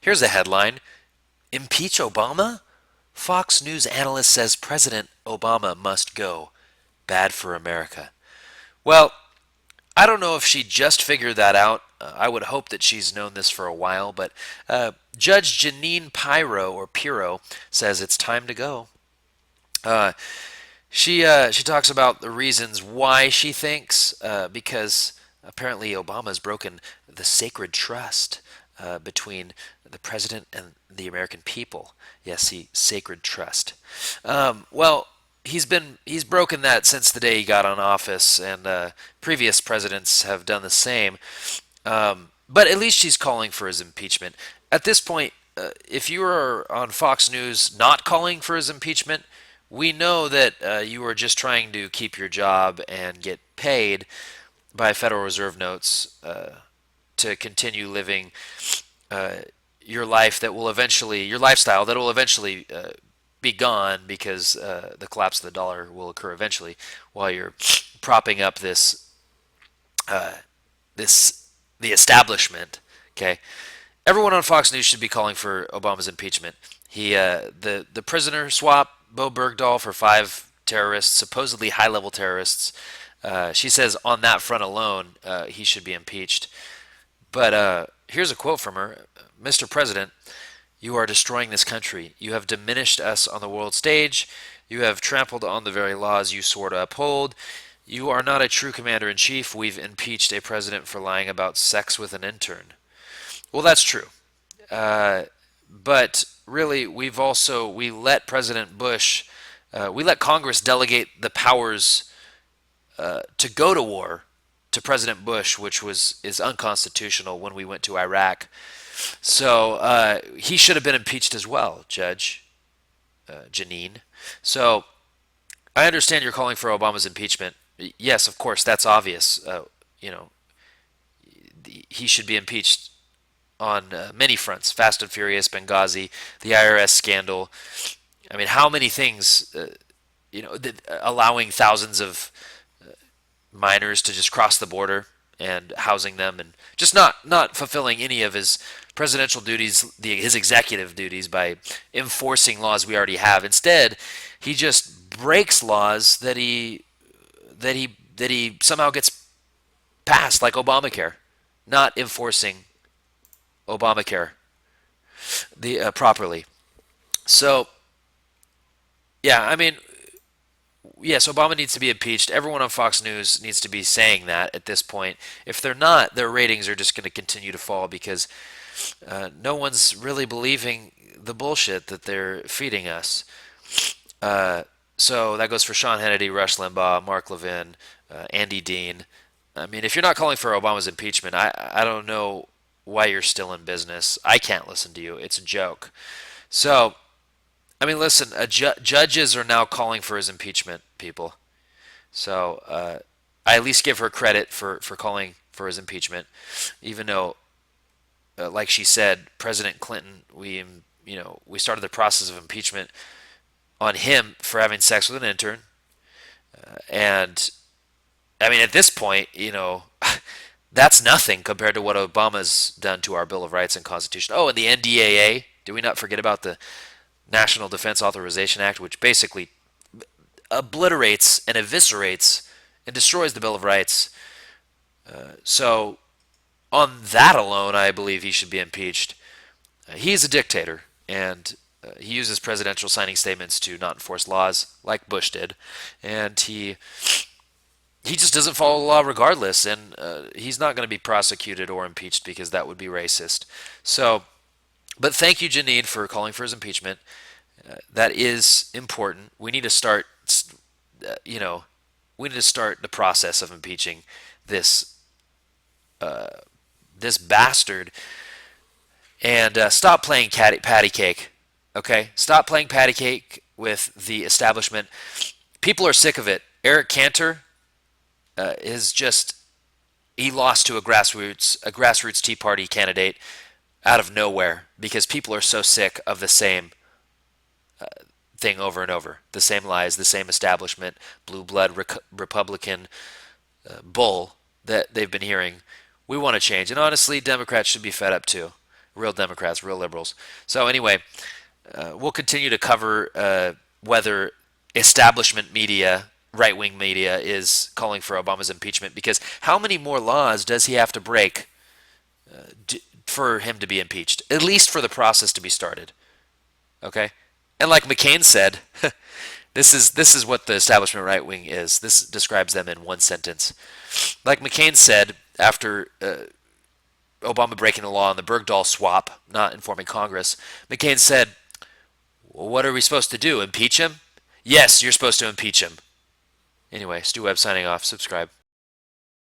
Here's a headline: Impeach Obama? Fox News analyst says President Obama must go. Bad for America. Well, I don't know if she just figured that out. I would hope that she's known this for a while, but Judge Janine Pirro says it's time to go. Uh, she talks about the reasons why she thinks because apparently Obama's broken the sacred trust between the president and the American people. Yes, the sacred trust. Well, he's broken that since the day he got on office, and previous presidents have done the same. But at least she's calling for his impeachment. At this point, if you are on Fox News not calling for his impeachment, we know that you are just trying to keep your job and get paid by Federal Reserve notes to continue living uh, your lifestyle that will eventually be gone because the collapse of the dollar will occur eventually while you're propping up uh, this the establishment. Okay, everyone on Fox News should be calling for Obama's impeachment. The prisoner swap Bo Bergdahl for five terrorists, supposedly high level terrorists. She says on that front alone, he should be impeached. But here's a quote from her: "Mr. President, you are destroying this country. You have diminished us on the world stage. You have trampled on the very laws you swore to uphold. You are not a true commander in chief. We've impeached a president for lying about sex with an intern." Well, that's true. Uh, but really, we let President Bush, we let Congress delegate the powers to go to war to President Bush, which is unconstitutional when we went to Iraq. So he should have been impeached as well, Judge Janine. So I understand you're calling for Obama's impeachment. Yes, of course, that's obvious. You know, he should be impeached on many fronts: Fast and Furious, Benghazi, the IRS scandal. I mean, how many things, allowing thousands of minors to just cross the border and housing them and just not fulfilling any of his presidential duties, his executive duties by enforcing laws we already have. Instead, he just breaks laws that he somehow gets passed, like Obamacare, not enforcing Obamacare the properly. So yeah, I mean, yes, Obama needs to be impeached. Everyone on Fox News needs to be saying that at this point. If they're not, their ratings are just going to continue to fall because no one's really believing the bullshit that they're feeding us. So that goes for Sean Hannity, Rush Limbaugh, Mark Levin, Andy Dean. I mean, if you're not calling for Obama's impeachment, I don't know why you're still in business. I can't listen to you. It's a joke. So, I mean, listen, judges are now calling for his impeachment, people. So I at least give her credit for calling for his impeachment, even though, like she said, President Clinton, we started the process of impeachment on him for having sex with an intern, and I mean, at this point, that's nothing compared to what Obama's done to our Bill of Rights and Constitution. Oh, and the NDAA. Did we not forget about the National Defense Authorization Act, which basically obliterates and eviscerates and destroys the Bill of Rights? So, on that alone, I believe he should be impeached. He's a dictator, and he uses presidential signing statements to not enforce laws like Bush did, and he just doesn't follow the law regardless, and he's not going to be prosecuted or impeached because that would be racist. So, but thank you, Janine, for calling for his impeachment. That is important. We need to start, you know, we need to start the process of impeaching this this bastard and stop playing patty cake. Okay, stop playing patty cake with the establishment. People are sick of it. Eric Cantor is just he lost to a grassroots Tea Party candidate out of nowhere because people are so sick of the same thing over and over, the same lies, the same establishment, blue blood Republican bull that they've been hearing. We want to change, and honestly, Democrats should be fed up too. real Democrats, real liberals. So anyway, we'll continue to cover whether establishment media, right wing media, is calling for Obama's impeachment, because how many more laws does he have to break for him to be impeached? At least for the process to be started. Okay? And like McCain said, this is what the establishment right wing is. This describes them in one sentence. Like McCain said after Obama breaking the law on the Bergdahl swap, not informing Congress, McCain said, well, what are we supposed to do? Impeach him? Yes, you're supposed to impeach him. Anyway, Stu Webb signing off. Subscribe.